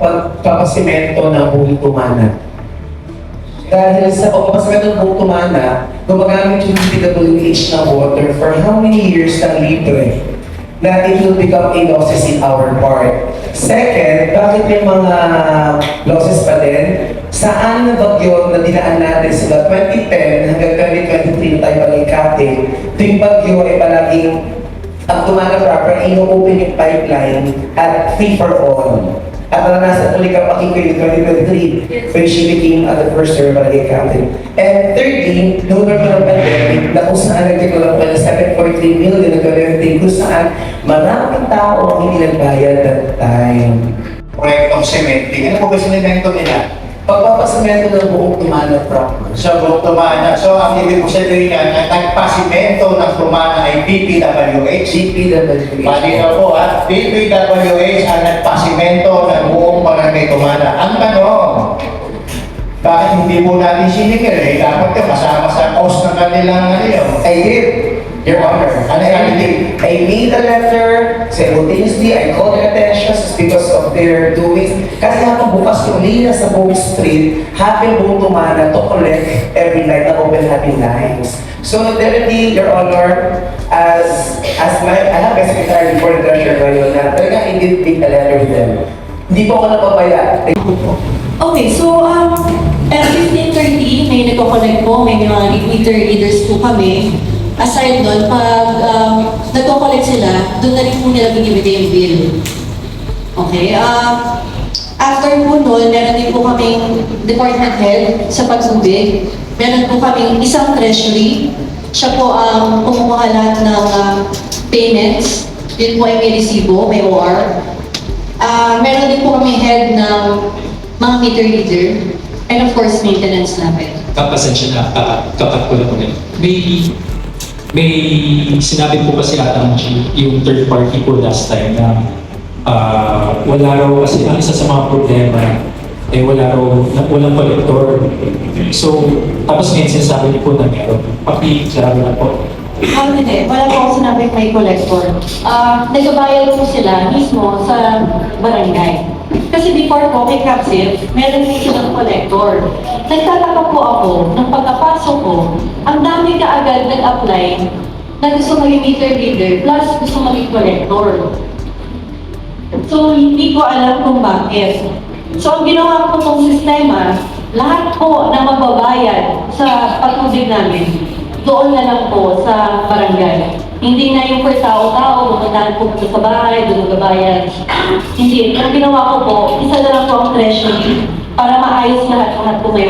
pagpapasimento ng buong tumana. Dahil sa pagpapasimento ng buong tumana, gumagamit yung DPWH ng water for how many years ng libre na it will become a losses in our part. Second, bakit may mga losses pa din? Saan na bagyo na dinaan natin sila 2010 hanggang 2023 tayo palagkating, tuwing bagyo ay palaging ang tumana proper, ino-open yung pipeline at free for all. At naranasan ulit ang pakikoy in 2023 when she became the first barangay captain. And thirdly, noong ng pandemic, na kung saan nagtikulang pa na 7.3 million na gawin, kung saan maraming tao ang hindi nagbayad that time. Proyektong cementing. Ano po ba sinemento nila? Pagpapasimento ng buong tumana proper. Sa buong tumana. So, ang ibig ko sabihin yan, ang nagpasimento ng tumana ay DPWH. DPWH. Malinaw po ha, DPWH ang nagpasimento ng buong barangay tumana. Ang tanong, bakit hindi po natin sinigil eh? Dapat ka kasama sa cost ng kanilang ano yun. I did, Your Honor. Ano yung I made a letter, simultaneously, I called their attention because of their doings. Kasi habang bukas yung linya sa buong street, happy buong tumana to collect every night na open happy lines. So definitely, Your Honor, as I have my secretary before the treasurer ngayon na talaga I did make a letter with them. Hindi po ako napapaya. Okay, so 15:30 may nagko-connect po, may mga meter readers po kami. Aside doon, pag nagko-collect sila, doon na rin po nila binibigay yung bill. Okay, after po noon, meron din po kaming department head sa pagtubig. Meron po kaming isang treasury. Siya po ang kumukuha lahat ng payments. Yun po ay may resibo, may OR. Meron din po kami head ng mga meter reader. And of course, maintenance namin. Kapasensya na, kapat ko lang ulit. May sinabi po kasi atang yung third party po last time na wala raw kasi ang isa sa mga problema walang collector. So, tapos ngayon sinasabi niyo po na meron. Pakiklaro na po. Hindi. Wala po ako sinabing may collector. Nagbabayad po sila mismo sa barangay. Kasi before po, kay Capsif, meron din silang collector. Nagtataka po ako, nung pagkapasok ko, ang dami kaagad nag-apply na gusto maging meter reader plus gusto maging collector. So, hindi ko alam kung bakit. So, ang ginawa ko itong sistema, lahat po na magbabayad sa patubig namin, doon na lang po sa barangay. Hindi na yung per tao-tao, pumuntahan po sa bahay, doon magbabayad. Hindi. Ang ginawa ko po, isa na lang po ang treasury para maayos lahat po may